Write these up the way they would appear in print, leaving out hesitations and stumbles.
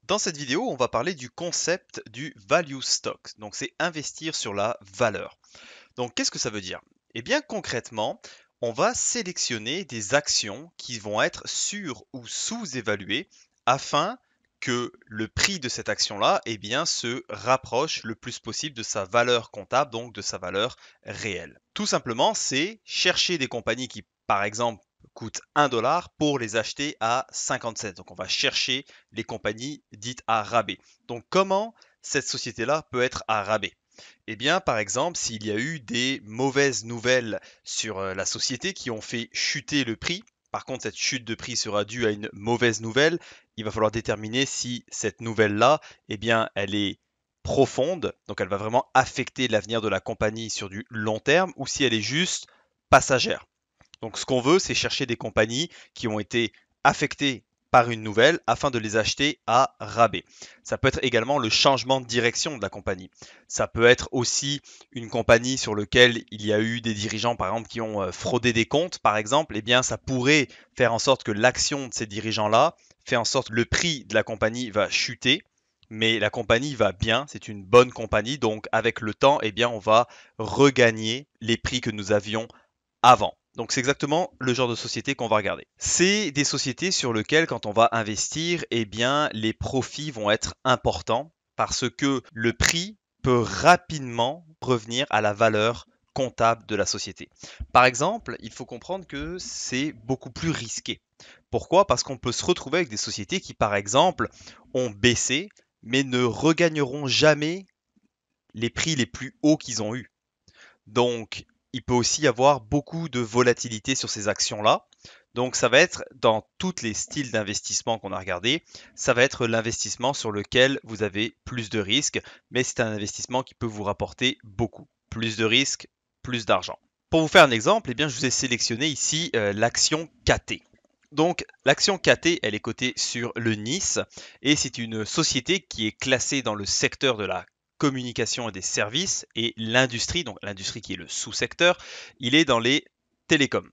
Dans cette vidéo, on va parler du concept du value stock. Donc, c'est investir sur la valeur. Donc, qu'est-ce que ça veut dire? Eh bien, concrètement, on va sélectionner des actions qui vont être sur- ou sous-évaluées afin que le prix de cette action-là, eh bien, se rapproche le plus possible de sa valeur comptable, donc de sa valeur réelle. Tout simplement, c'est chercher des compagnies qui, par exemple, coûtent 1 dollar pour les acheter à 57. Donc, on va chercher les compagnies dites à rabais. Donc, comment cette société-là peut être à rabais? Eh bien, par exemple, s'il y a eu des mauvaises nouvelles sur la société qui ont fait chuter le prix, par contre, cette chute de prix sera due à une mauvaise nouvelle, il va falloir déterminer si cette nouvelle-là, eh bien, elle est profonde, donc elle va vraiment affecter l'avenir de la compagnie sur du long terme, ou si elle est juste passagère. Donc, ce qu'on veut, c'est chercher des compagnies qui ont été affectées par une nouvelle afin de les acheter à rabais. Ça peut être également le changement de direction de la compagnie. Ça peut être aussi une compagnie sur laquelle il y a eu des dirigeants, par exemple, qui ont fraudé des comptes, par exemple. Eh bien, ça pourrait faire en sorte que l'action de ces dirigeants-là fait en sorte que le prix de la compagnie va chuter. Mais la compagnie va bien, c'est une bonne compagnie, donc avec le temps, eh bien, on va regagner les prix que nous avions avant. Donc c'est exactement le genre de société qu'on va regarder. C'est des sociétés sur lesquelles quand on va investir, eh bien les profits vont être importants parce que le prix peut rapidement revenir à la valeur comptable de la société. Par exemple, il faut comprendre que c'est beaucoup plus risqué. Pourquoi? Parce qu'on peut se retrouver avec des sociétés qui, par exemple, ont baissé, mais ne regagneront jamais les prix les plus hauts qu'ils ont eus. Donc, il peut aussi y avoir beaucoup de volatilité sur ces actions-là. Donc, ça va être dans tous les styles d'investissement qu'on a regardé, ça va être l'investissement sur lequel vous avez plus de risques, mais c'est un investissement qui peut vous rapporter beaucoup. Plus de risques, plus d'argent. Pour vous faire un exemple, eh bien, je vous ai sélectionné ici l'action KT. Donc, l'action KT, elle est cotée sur le Nice et c'est une société qui est classée dans le secteur de la communication et des services et l'industrie, donc l'industrie qui est le sous-secteur, il est dans les télécoms.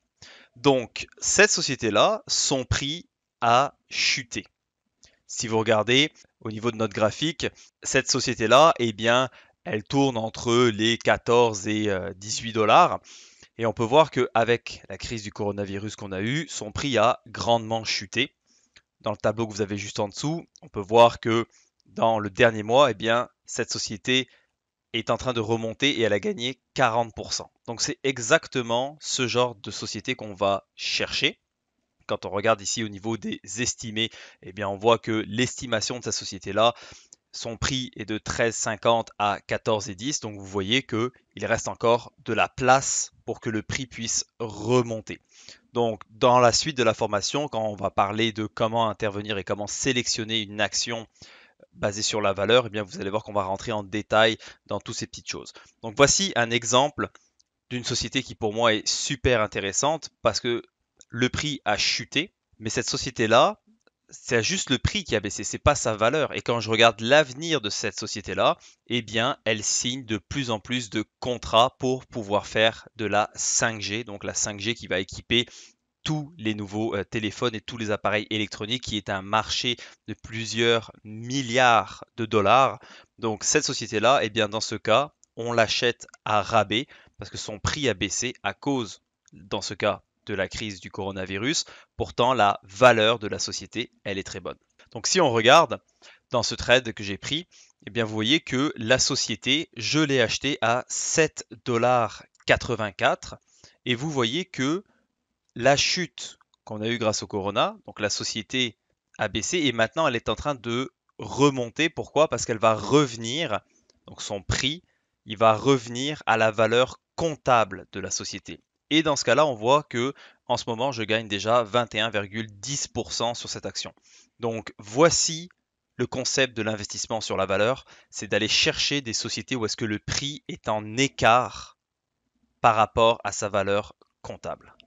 Donc, cette société-là, son prix a chuté. Si vous regardez au niveau de notre graphique, cette société-là, eh bien, elle tourne entre les 14 et 18 dollars. Et on peut voir qu'avec la crise du coronavirus qu'on a eue, son prix a grandement chuté. Dans le tableau que vous avez juste en dessous, on peut voir que dans le dernier mois, eh bien, cette société est en train de remonter et elle a gagné 40%. Donc c'est exactement ce genre de société qu'on va chercher. Quand on regarde ici au niveau des estimés, eh bien on voit que l'estimation de cette société-là, son prix est de 13,50 à 14,10. Donc vous voyez qu'il reste encore de la place pour que le prix puisse remonter. Donc dans la suite de la formation, quand on va parler de comment intervenir et comment sélectionner une action basée sur la valeur, eh bien vous allez voir qu'on va rentrer en détail dans toutes ces petites choses. Donc voici un exemple d'une société qui pour moi est super intéressante parce que le prix a chuté, mais cette société-là, c'est juste le prix qui a baissé, c'est pas sa valeur. Et quand je regarde l'avenir de cette société-là, eh bien, elle signe de plus en plus de contrats pour pouvoir faire de la 5G, donc la 5G qui va équiper tous les nouveaux téléphones et tous les appareils électroniques, qui est un marché de plusieurs milliards de dollars. Donc cette société-là, eh bien, dans ce cas, on l'achète à rabais parce que son prix a baissé à cause, dans ce cas, de la crise du coronavirus. Pourtant, la valeur de la société, elle est très bonne. Donc si on regarde dans ce trade que j'ai pris, eh bien vous voyez que la société, je l'ai achetée à 7,84 $ et vous voyez que la chute qu'on a eue grâce au corona, donc la société a baissé et maintenant elle est en train de remonter. Pourquoi? Parce qu'elle va revenir, donc son prix, il va revenir à la valeur comptable de la société. Et dans ce cas-là, on voit que en ce moment, je gagne déjà 21,10% sur cette action. Donc voici le concept de l'investissement sur la valeur, c'est d'aller chercher des sociétés où est-ce que le prix est en écart par rapport à sa valeur comptable.